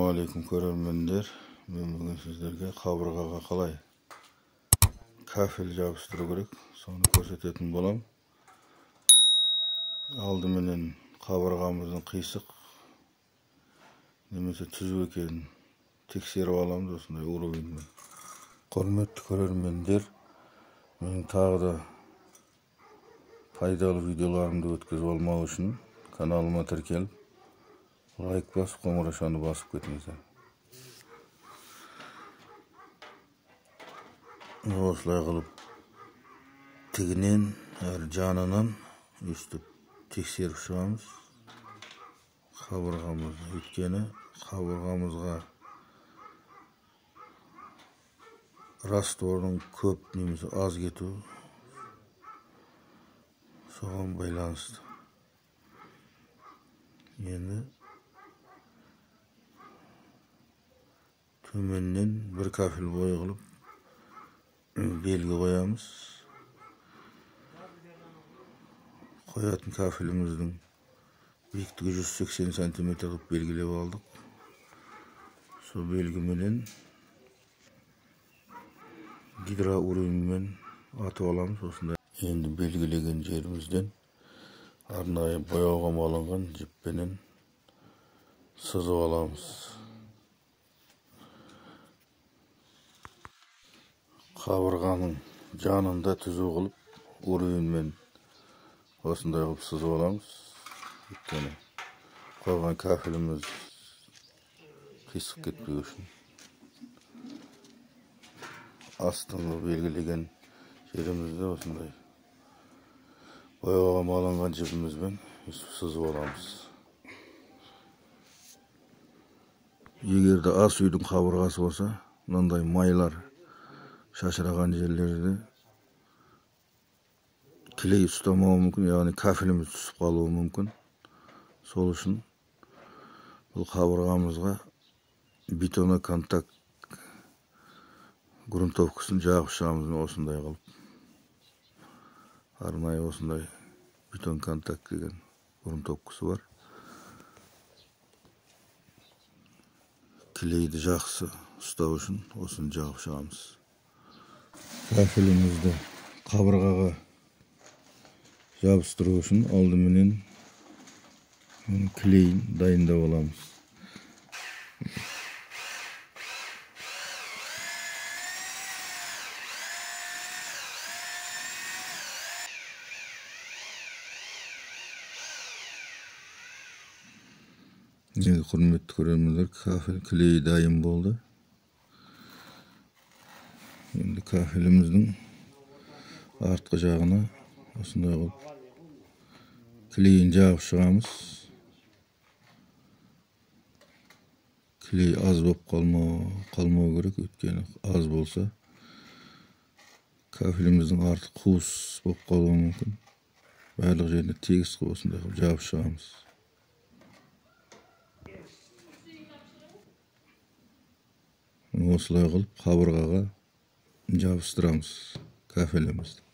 Assalamualaikum көрермендер. Мен бүгін сіздерге қабырғаға қалай кафель жабыстыру керек, соны көрсететін болам. Алдыменен қабырғамыздың қисық немесе түзу екенін тексеріп аламыз осындай уровеньмен. Құрметті көрермендер, менің тағы да пайдалы видеоларымды өткізіп алмау үшін каналыма тіркеліп, лайк басып, қоңыраушаны басып кетіңіздер. Осылай қылып тігінен әр жанынан өстіп тексеріп шығамыз қабырғамызды. Өйткені қабырғамызға раствордың көп немесе аз кету соған байланысты. Енді төменнен бір кафель бой қылып белгі қоямыз. Қоятын кафеліміздің биіктігі 180 см қылып белгілеп алдық. Сол белгіменен гидроуровеньмен атып аламыз осындай. Енді белгілеген жерімізден арнайы бояуға малынған жіппенен сызып аламыз. Қабырғаның жанында түзу қылып уровеньмен осындай қылып сызып аламыз. Өйткені қойған кафеліміз қисық кетпеу үшін. Астыңғы белгілеген жерімізді осындай бояуға малынған жіпімізбен сызып аламыз. Егер де ас үйдің қабырғасы болса, мынандай майлар шашыраған жерлерде клей ұстамауы мүмкін, яғни кафеліміз түсіп қалуы мүмкін. Сол үшін бұл қабырғамызға бетоноконтакт грунтовкасын жағып шығамыз. Осындай қылып. Арнайы осындай бетоноконтакт деген грунтовкасы бар. Клейді жақсы ұстау үшін осыны жағып шығамыз. Кафелімізді қабырғаға жабыстыру үшін алдыменен клейін дайындап аламыз. Енді құрметті көрермендер, кафель клей дайын болды. Енді кафеліміздің артқы жағына осындай қылып клейін жағып шығамыз. Клей аз болып қалмау керек, өйткені аз болса кафеліміздің арты қуыс болып қалуы мүмкін. Барлық жеріне тегіс қылып осындай қылып жағып шығамыз. Осылай қылып қабырғаға жабыстырамыз кафелімізді.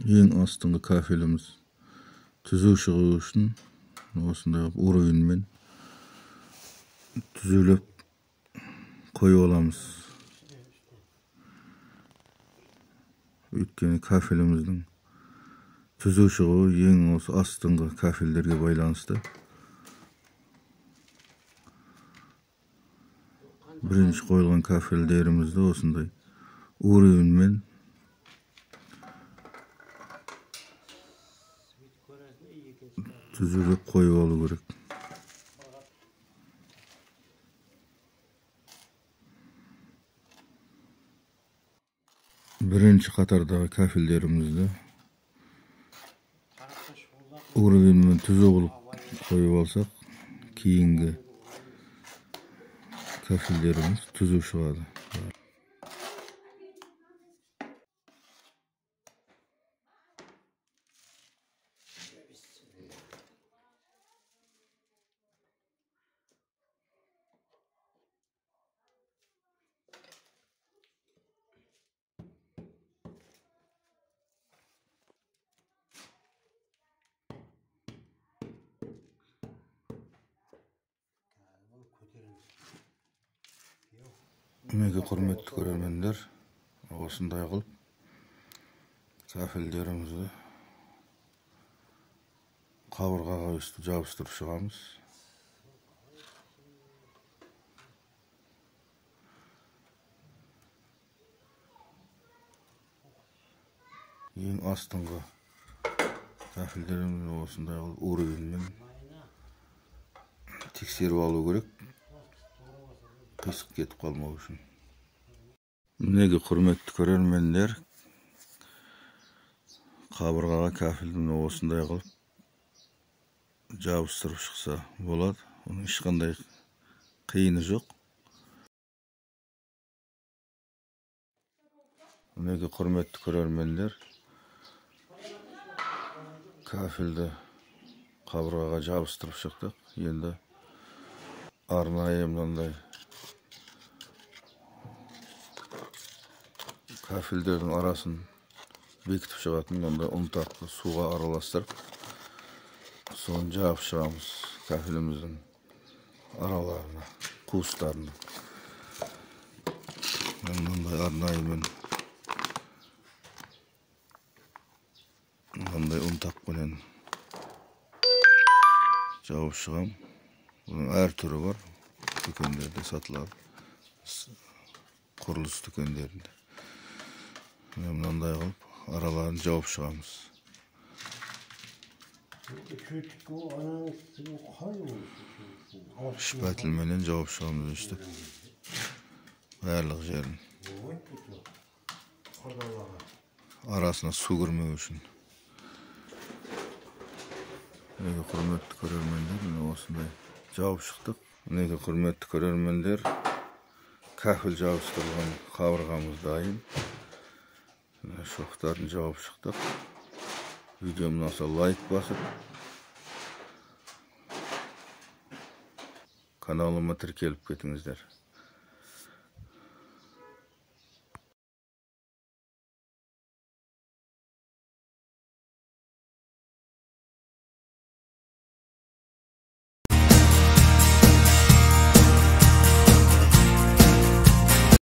Ең астыңғы кафеліміз түзу шығу үшін осындай уровеньмен түзулеп қойып аламыз. Өйткені кафеліміздің түзу шығуы ең осы астыңғы кафелдерге байланысты. Бірінші қойылған кафелдерімізді осындай уровеньмен түзулеп қойып алу керек. Бірінші қатардағы кафелдерімізді уровеньмен түзу қылып қойып алсақ, кейінгі кафелдеріміз түзу шығады. Mega hurmatli ko'rarmanlar, osындай qilib kafillerimizni qavurg'aga üstü jabыстырып шығамыз. Ең астыңғы kafillerimizni osындай qilib uruğundan tekserip alу керек, qисық ketip қалмау үшін. Mega hurmatli ko'rarmanlar, qavurg'aga kafilni osындай qilib jabыстырып шықса болады. Оның ешқандай қиыны жоқ. Mega hurmatli ko'rarmanlar, kafilді qavurg'aga jabыстырып шықтық. Енді arnayı mындай kafillerдің арасын бекітіп шығатын мындай ұнтақты суға араластырып, соны жағып шығамыз kafilіміздің араларына, қуыстарына. Мындай арнайымен мындай ұнтақпенен жауып шығам. Bunun әр түрі бар, дүкендерде сатылады, құрылыс дүкендерінде. Мынандай қылып араларын жауып шығамыз. Шпательменен жауып шығамыз өйстіп. Барлық жерін. Арасына су кірмеу үшін. Mega hurmatli ko'rarmanlar, osындай жауып шықтық. Mega hurmatli ko'rarmanlar, kafil jabыстырылған qavurg'amiz dayım. Şoxtарын жауып шықтық. Videom ұнаса лайк басып, kanalıma тіркеліп кетіңіздер.